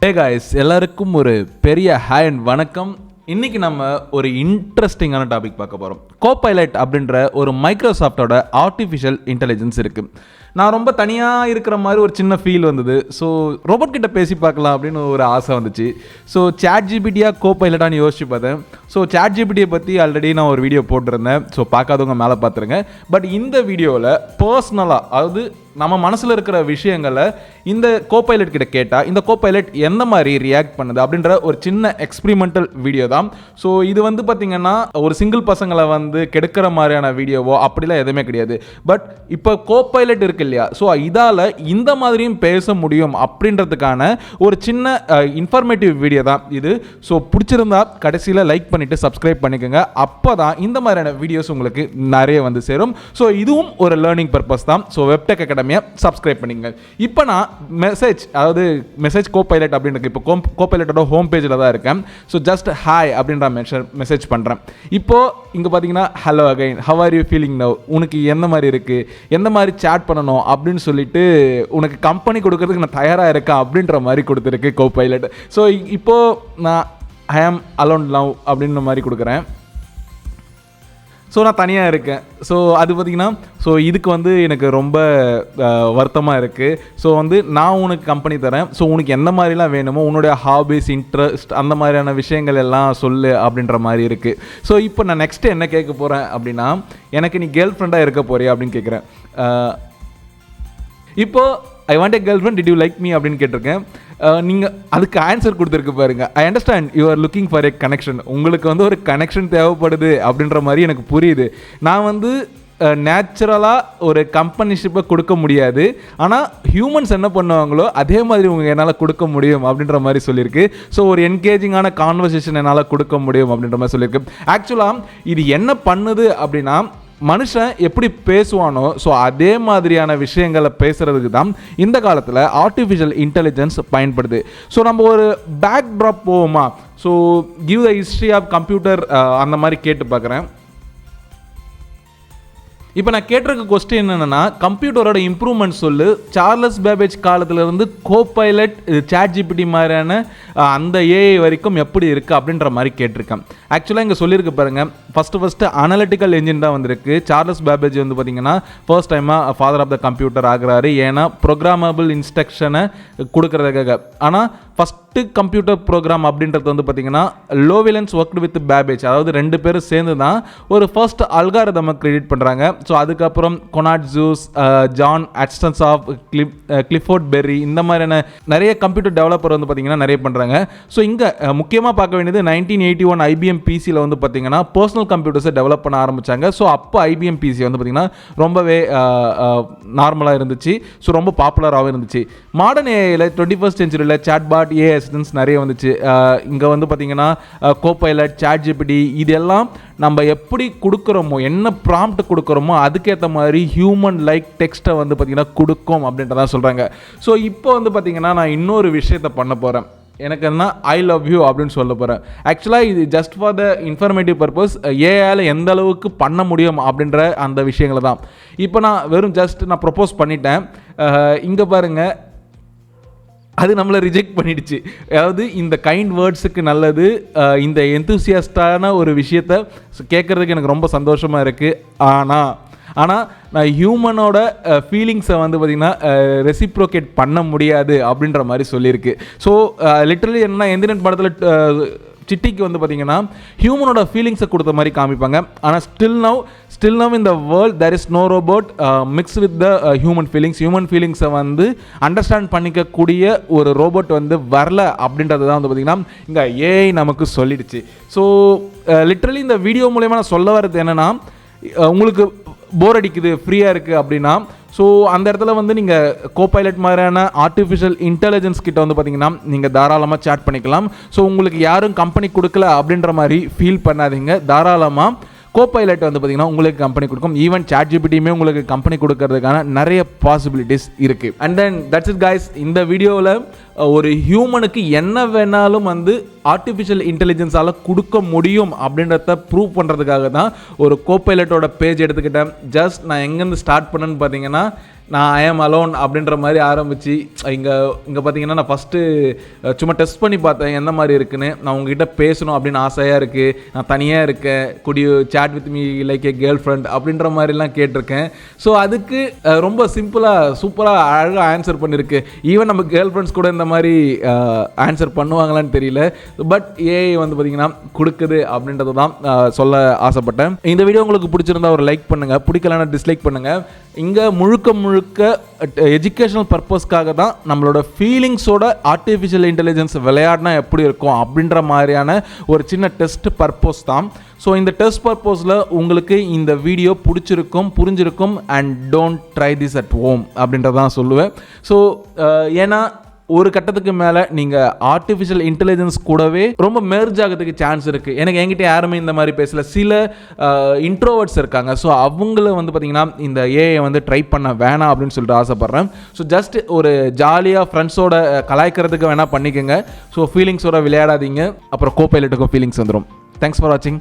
Hey guys, எல்லாருக்கும் ஒரு பெரிய ஹாய் அண்ட் வணக்கம். இன்றைக்கி நம்ம ஒரு இன்ட்ரெஸ்டிங்கான டாபிக் பார்க்க போகிறோம். கோபைலட் அப்படின்ற ஒரு மைக்ரோசாஃப்டோட ஆர்டிஃபிஷியல் இன்டெலிஜென்ஸ் இருக்குது. நான் ரொம்ப தனியாக இருக்கிற மாதிரி ஒரு சின்ன ஃபீல் வந்தது. ஸோ ரோபோட் கிட்ட பேசி பார்க்கலாம் அப்படின்னு ஒரு ஆசை வந்துச்சு. ஸோ சாட்ஜிபிடியாக கோபைலட்டான்னு யோசிச்சு பார்த்தேன். ஸோ சாட்ஜிபிடியை பற்றி ஆல்ரெடி நான் ஒரு வீடியோ போட்டிருந்தேன். ஸோ பார்க்காதவங்க மேலே பார்த்துருங்க. பட் இந்த வீடியோவில் பர்சனலாக, அதாவது நம்ம மனசில் இருக்கிற விஷயங்களை இந்த கோபைலட் கிட்ட கேட்டால் இந்த கோபைலட் எந்த மாதிரி ரியாக்ட் பண்ணுது அப்படின்ற ஒரு சின்ன எக்ஸ்பிரிமெண்டல் வீடியோ தான். ஸோ இது வந்து பார்த்திங்கன்னா ஒரு சிங்கிள் பசங்களை வந்து கெடுக்கிற மாதிரியான வீடியோவோ அப்படிலாம் எதுவுமே கிடையாது. பட் இப்போ கோபைலட் இருக்கு இல்லையா, ஸோ இதால் இந்த மாதிரியும் பேச முடியும் அப்படின்றதுக்கான ஒரு சின்ன இன்ஃபர்மேட்டிவ் வீடியோ தான் இது. ஸோ பிடிச்சிருந்தா கடைசியில் லைக் பண்ணிவிட்டு சப்ஸ்கிரைப் பண்ணிக்கோங்க. அப்போ தான் இந்த மாதிரியான வீடியோஸ் உங்களுக்கு நிறைய வந்து சேரும். ஸோ இதுவும் ஒரு லேர்னிங் பர்பஸ் தான். ஸோ வெப்டெக் அகாடமியை சப்ஸ்கிரைப் பண்ணிங்க. இப்போ நான் மெசேஜ் கோபைலட் அப்படின்னு இப்போ கோபைலட்டோட ஹோம் பேஜில் தான் இருக்கேன். ஸோ ஜஸ்ட் ஹாய் அப்படின்ற மெசேஜ் பண்ணுறேன். இப்போது இங்கே பார்த்தீங்கன்னா hello again, how are you feeling now, உனக்கு எந்த மாதிரி இருக்குது, எந்த மாதிரி சேட் பண்ணணும் அப்படின்னு சொல்லிட்டு உனக்கு கம்பெனி கொடுக்கறதுக்கு நான் தயாராக இருக்கேன் அப்படின்ற மாதிரி கொடுத்துருக்கு கோபைலட். ஸோ இப்போது நான் ஐ ஆம் அலோன் லவ் அப்படின்ற மாதிரி கொடுக்குறேன். ஸோ நான் தனியாக இருக்கேன். ஸோ அது பார்த்திங்கன்னா இதுக்கு வந்து எனக்கு ரொம்ப வருத்தமாக இருக்குது. ஸோ நான் உனக்கு கம்பெனி தரேன். ஸோ உனக்கு எந்த மாதிரிலாம் வேணுமோ, உன்னுடைய ஹாபிஸ், இன்ட்ரெஸ்ட், அந்த மாதிரியான விஷயங்கள் எல்லாம் சொல்லு அப்படின்ற மாதிரி இருக்குது. ஸோ இப்போ நான் நெக்ஸ்ட்டு என்ன கேட்க போகிறேன் அப்படின்னா, எனக்கு நீ கேர்ள் ஃப்ரெண்டாக இருக்க போறியா அப்படின்னு கேட்குறேன். இப்போது I want a girl friend, did you like me அப்படின்னு கேட்டிருக்கேன். நீங்கள் அதுக்கு ஆன்சர் கொடுத்துருக்கு பாருங்க. I understand you are looking for a connection. உங்களுக்கு ஒரு கனெக்ஷன் தேவைப்படுது அப்படின்ற மாதிரி எனக்கு புரியுது. நான் நேச்சுரலாக ஒரு கம்பெனிஷிப்பை கொடுக்க முடியாது, ஆனால் ஹியூமன்ஸ் என்ன பண்ணுவாங்களோ அதே மாதிரி உங்கள் என்னால் கொடுக்க முடியும் அப்படின்ற மாதிரி சொல்லியிருக்கு. ஸோ ஒரு என்கேஜிங்கான கான்வர்சேஷன் என்னால் கொடுக்க முடியும் அப்படின்ற மாதிரி சொல்லியிருக்கு. ஆக்சுவலாக இது என்ன பண்ணுது அப்படின்னா, மனுஷன் எப்படி பேசுவானோ ஸோ அதே மாதிரியான விஷயங்களை பேசுகிறதுக்கு தான் இந்த காலத்தில் ஆர்டிஃபிஷியல் இன்டெலிஜென்ஸ் பயன்படுது. ஸோ நம்ம ஒரு பேக் ட்ராப் போவோமா, so give the history of computer அந்த மாதிரி கேட்டு பார்க்குறேன். இப்போ நான் கேட்டிருக்க கொஸ்டின் என்னென்னா, கம்ப்யூட்டரோட இம்ப்ரூவ்மெண்ட் சொல்லு, சார்லஸ் பேபேஜ் காலத்திலேருந்து கோபைலட், சாட்ஜிபிடி மாதிரியான அந்த ஏஐ வரைக்கும் எப்படி இருக்குது அப்படின்ற மாதிரி கேட்டிருக்கேன். ஆக்சுவலாக இங்கே சொல்லியிருக்கு பாருங்கள், ஃபஸ்ட்டு அனலிட்டிக்கல் என்ஜின் தான் வந்திருக்கு. சார்லஸ் பேபேஜ் பார்த்திங்கன்னா ஃபர்ஸ்ட் டைமாக ஃபாதர் ஆஃப் த கம்ப்யூட்டர் ஆகிறாரு. ஏன்னா ப்ரோக்ராமபிள் இன்ஸ்ட்ரக்ஷனை கொடுக்குறதுக்காக. ஆனால் ஃபஸ்ட்டு கம்ப்யூட்டர் ப்ரோக்ராம் அப்படின்றது பார்த்திங்கன்னா லோவிலன்ஸ் ஒர்க்டு வித் பேபேஜ், அதாவது 2 பேரும் சேர்ந்து தான் ஒரு ஃபர்ஸ்ட் அல்காரிதமை கிரியேட் பண்ணுறாங்க. ஸோ அதுக்கப்புறம் Konrad Zuse, John Atanasoff, Clifford Berry, இந்த மாதிரியான நிறைய கம்ப்யூட்டர் டெவலப்பர் பார்த்திங்கன்னா நிறைய பண்ணுறாங்க. ஸோ இங்கே முக்கியமாக பார்க்க வேண்டியது 1981 ஐபிஎம் பிசியில் பார்த்திங்கன்னா பர்சனல் கம்ப்யூட்டர்ஸை டெவலப் பண்ண ஆரம்பித்தாங்க. ஸோ அப்போ ஐபிஎம் பிசி பார்த்திங்கன்னா ரொம்பவே நார்மலாக இருந்துச்சு. ஸோ ரொம்ப பாப்புலராகவும் இருந்துச்சு. மாடர்ன் ஏஐயில் 21st செஞ்சுரியில் சாட்பாட், ஏஐ அசிஸ்டன்ஸ் நிறைய வந்துச்சு. இங்கே பார்த்திங்கன்னா கோபைலட், சாட்ஜிபிடி, இதெல்லாம் நம்ம எப்படி கொடுக்குறோமோ, என்ன ப்ராம்ப்ட் கொடுக்குறோமோ அதுக்கேற்ற மாதிரி ஹியூமன் லைக் டெக்ஸ்ட்டை பார்த்திங்கன்னா கொடுக்கும் அப்படின்றதான் சொல்கிறாங்க. ஸோ இப்போ பார்த்திங்கன்னா நான் இன்னொரு விஷயத்தை பண்ண போகிறேன். எனக்கு என்ன, ஐ லவ் யூ அப்படின்னு சொல்ல போகிறேன். ஆக்சுவலாக இது just for the informative purpose. ஏஐயால் எந்த அளவுக்கு பண்ண முடியும் அப்படின்ற அந்த விஷயங்களை தான் இப்போ நான் வெறும் நான் ப்ரொப்போஸ் பண்ணிட்டேன். இங்கே பாருங்கள், அது நம்மளை ரிஜெக்ட் பண்ணிடுச்சு. அதாவது இந்த கைண்ட் வேர்ட்ஸுக்கு நல்லது, இந்த எந்தூசியாஸ்டான ஒரு விஷயத்தை கேட்குறதுக்கு எனக்கு ரொம்ப சந்தோஷமாக இருக்குது. ஆனால் நான் ஹியூமனோட ஃபீலிங்ஸை பார்த்திங்கன்னா ரெசிப்ரோகேட் பண்ண முடியாது அப்படின்ற மாதிரி சொல்லியிருக்கு. ஸோ லிட்டரலி என்னன்னா, எந்திரன் படத்தில் சிட்டிக்கு பார்த்திங்கன்னா ஹியூமனோட ஃபீலிங்ஸை கொடுத்த மாதிரி காமிப்பாங்க. ஆனால் ஸ்டில் நவ் இந்த world there is no robot mix with the human ஃபீலிங்ஸை அண்டர்ஸ்டாண்ட் பண்ணிக்கக்கூடிய ஒரு ரோபோட் வரல அப்படின்றது தான் பார்த்திங்கன்னா இங்கே ஏஐ நமக்கு சொல்லிடுச்சு. ஸோ லிட்ரலி இந்த வீடியோ மூலயமா நான் சொல்ல வர்றது என்னென்னா, உங்களுக்கு போர் அடிக்குது, ஃப்ரீயாக இருக்குது அப்படின்னா, ஸோ அந்த இடத்துல நீங்கள் கோபைலட் மாதிரியான ஆர்டிஃபிஷியல் இன்டெலிஜென்ஸ் கிட்ட பார்த்திங்கன்னா நீங்கள் தாராளமாக சேட் பண்ணிக்கலாம். ஸோ உங்களுக்கு யாரும் கம்பெனி கொடுக்கல அப்படின்ற மாதிரி ஃபீல் பண்ணாதீங்க. தாராளமாக கோபைலட் பார்த்திங்கன்னா உங்களுக்கு கம்பெனி கொடுக்கும். ஈவன் சாட்ஜிபிடியுமே உங்களுக்கு கம்பெனி கொடுக்கறதுக்கான நிறைய பாசிபிலிட்டிஸ் இருக்குது. And then that's it guys. இந்த வீடியோவில் ஒரு ஹியூமனுக்கு என்ன வேணாலும் ஆர்டிஃபிஷியல் இன்டெலிஜென்ஸால் கொடுக்க முடியும் அப்படின்றத ப்ரூவ் பண்ணுறதுக்காக தான் ஒரு கோபைலட்டோட பேஜ் எடுத்துக்கிட்டேன். ஜஸ்ட் நான் எங்கேருந்து ஸ்டார்ட் பண்ணேன்னு பார்த்தீங்கன்னா, நான் ஐ ஆம் அலோன் அப்படின்ற மாதிரி ஆரம்பித்து இங்கே பார்த்தீங்கன்னா நான் ஃபஸ்ட்டு சும்மா டெஸ்ட் பண்ணி பார்த்தேன் எந்த மாதிரி இருக்குன்னு. நான் உங்ககிட்ட பேசணும் அப்படின்னு ஆசையாக இருக்குது, நான் தனியாக இருக்கேன், could you chat with me like a girlfriend அப்படின்ற மாதிரிலாம் கேட்டிருக்கேன். ஸோ அதுக்கு ரொம்ப சிம்பிளாக சூப்பராக அழகாக ஆன்சர் பண்ணியிருக்கு. ஈவன் நம்ம கேர்ள் ஃப்ரெண்ட்ஸ் கூட இந்த மாதிரி ஆன்சர் பண்ணுவாங்களான்னு தெரியல. பட் ஏஐ வந்து பார்த்திங்கன்னா கொடுக்குது அப்படின்றத தான் சொல்ல ஆசைப்பட்டேன். இந்த வீடியோ உங்களுக்கு பிடிச்சிருந்தா ஒரு லைக் பண்ணுங்கள், பிடிக்கலன்னா டிஸ்லைக் பண்ணுங்கள். இங்கே முழுக்க எஜுகேஷனல் பர்பஸ்க்காக தான் நம்மளோட ஃபீலிங்ஸோட ஆர்டிஃபிஷியல் இன்டெலிஜென்ஸ் விளையாடினா எப்படி இருக்கும் அப்படின்ற மாதிரியான ஒரு சின்ன டெஸ்ட் பர்பஸ் தான். ஸோ இந்த டெஸ்ட் பர்பஸில் உங்களுக்கு இந்த வீடியோ பிடிச்சிருக்கும், புரிஞ்சிருக்கும். And don't try this at home அப்படின்றதான் சொல்லுவேன். ஸோ ஏன்னா ஒரு கட்டத்துக்கு மேலே நீங்கள் ஆர்டிஃபிஷியல் இன்டெலிஜென்ஸ் கூடவே ரொம்ப மெர்ஜ் ஆகிறதுக்கு சான்ஸ் இருக்குது. என்கிட்ட யாருமே இந்த மாதிரி பேசல. சில இன்ட்ரோவர்ட்ஸ் இருக்காங்க. ஸோ அவங்கள வந்து பார்த்திங்கன்னா இந்த ஏஐ வந்து ட்ரை பண்ண வேணாம் அப்படின்னு சொல்லிட்டு ஆசைப்பட்றேன். ஸோ ஜஸ்ட் ஒரு ஜாலியாக ஃப்ரெண்ட்ஸோட கலாய்க்கிறதுக்கு வேணால் பண்ணிக்கோங்க. ஸோ ஃபீலிங்ஸோட விளையாடாதீங்க, அப்புறம் கோபைலட்டுக்கும் ஃபீலிங்ஸ் வந்துடும். தேங்க்ஸ் ஃபார் வாட்சிங்.